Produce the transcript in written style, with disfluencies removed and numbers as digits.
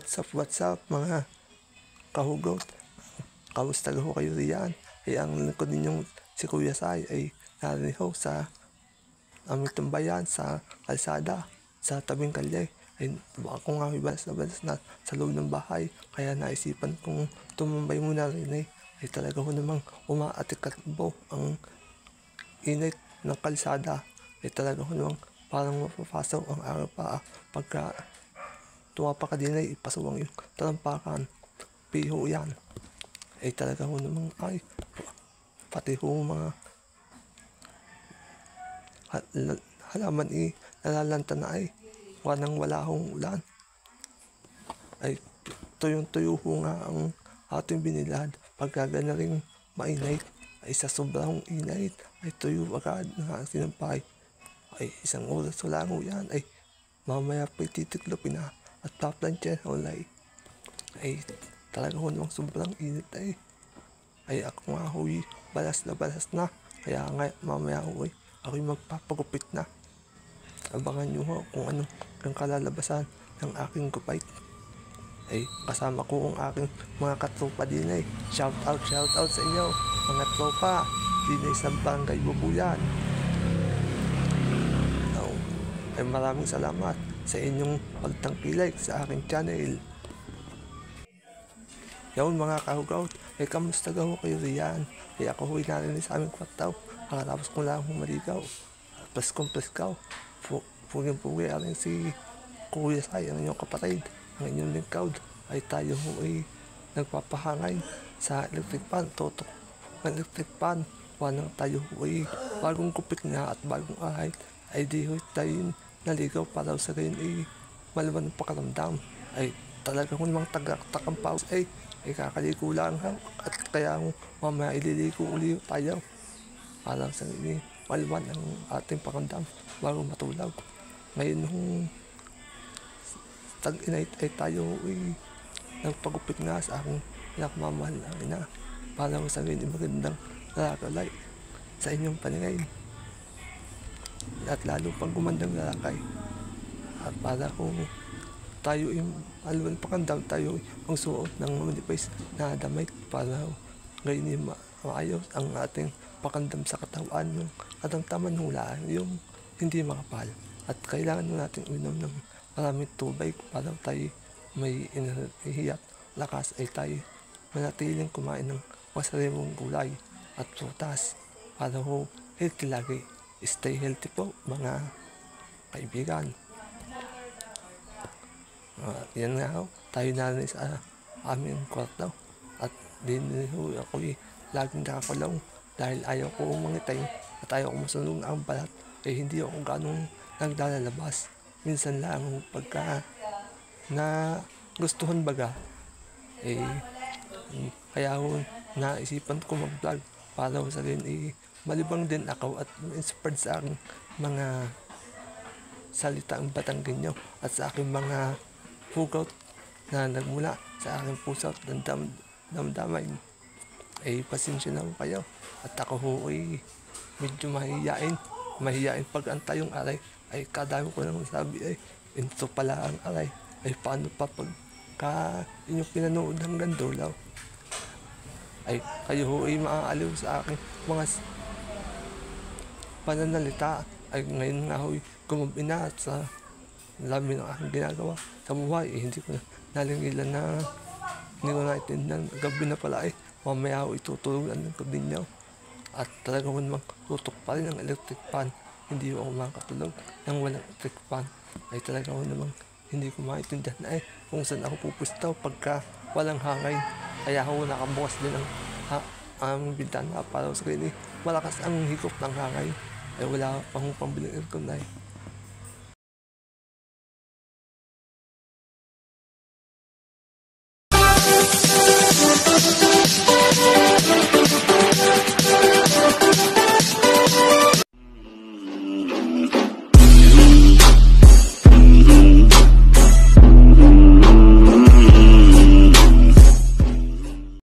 What's up mga kahugot? Kamusta ho kayo riyan? Ang lingkod ninyong si Kuya Sai ay nariho sa aming tumbayan sa kalsada, sa tabing kalye. Ay ako nga balas na sa loob ng bahay, kaya naisipan kong tumambay muna rin ay talaga ho namang umaatikatbo ang init ng kalsada. Ay talaga ho namang parang mapapasok ang araw pa pagka tumapa ka din ay ipasawang yung talampakan. Piho yan. Ay talaga ho namang ay pati ho mga halaman nalalanta na ay wala hong ulan. Ay tuyong-tuyo ho nga ang ating binilad. Pagkaga na rin mainit ay sa sobrang init ay tuyo agad ng sinampay. Ay isang oras wala ho yan. Ay mamaya pa titiklopin na at paplansyan ulay. Ay talaga ho namang sobrang init ay ako nga ho'y balas na. Kaya nga mamaya ho'y ako'y magpapagupit na. Abangan nyo ho kung anong ang kalalabasan ng aking gupay. Ay kasama ko ang aking mga katropa din ay. Shout out sa inyo mga tropa din ay sa Barangay Bubuyan. Ay maraming salamat sa inyong pagtangkilik sa aking channel. Yawn mga kahugaw, ay kamusta ho kayo riyan? Ay ako ho'y narinig sa aming kwartaw. Pagkatapos ko lang maligaw. Preskaw. Puging-pugi aling si Kuya Sai, ang inyong kapatid, ang inyong lingkod. Ay tayo ho'y nagpapahangay sa electric pan. Totok ang electric pan. Wanang tayo ho'y bagong kupit nga at bagong ahit. Ay di ho'y tayo naligaw para sa gayon ay malaman ng pakaramdam. Ay talaga kung namang tagaktak ang paus ay kakaligo lang ha. At kaya mamaya ililigo uli tayo para sa malaman ang ating pakaramdam bago matulog. Ngayon nung tag-inay ay tayo ay nagpagupit nga sa aking pinakmamahal na ina para sa gayon ay magandang nalakalay sa inyong paningay. At lalo pang gumandang lalakay. At para kung tayo yung alwan pakandam, tayo ang suot ng manipis na damit para ngayon yung maayos ang ating pakandam sa katawan, yung katamtaman hulaan, yung hindi makapal. At kailangan natin uminom ng maraming tubig para tayo may inahiyat lakas ay tayo manatiling kumain ng masariwang gulay at prutas para ho healthy lagi. Stay healthy po mga kaibigan. Yan nga ho, tayo na rin sa aming kwarto. At din ho ako'y laging nakakulong dahil ayaw ko mangitay at ayaw ko masunod ang balat. Hindi ako ganong naglalabas. Minsan lang pagka na gustuhan baga kaya ho naisipan ko mag-vlog para sa rin malibang din ako at inspired sa aking mga salitaang Batanggenyo at sa aking mga hugot na nagmula sa aking puso at damdamin. Ay pasensya na ho kayo at ako ho ay medyo mahihiyain pag antayong aray ay kadami ko nang sabi ay ito pala ang aray ay paano pa pagka inyong pinanood hanggang dulaw ay kayo ho ay maaaliw sa aking mga pananalita. Ay ngayon nga ho'y gumabi na at sa dami ng aking ginagawa sa buhay hindi ko nalingilan na hindi ko naitindihan gabi na pala ay mamaya ho itutulugan ng kabinyaw at talaga ko namang tutok pa rin ang electric pan. Hindi ko makatulog nang walang electric pan. Ay talaga ko namang hindi ko maintindihan na kung saan ako pupustaw pagka walang hangin. Kaya ako nakabukas din ang bintana para sa kanya malakas ang higop ng hangin. Ay wala pang pambiling aircon na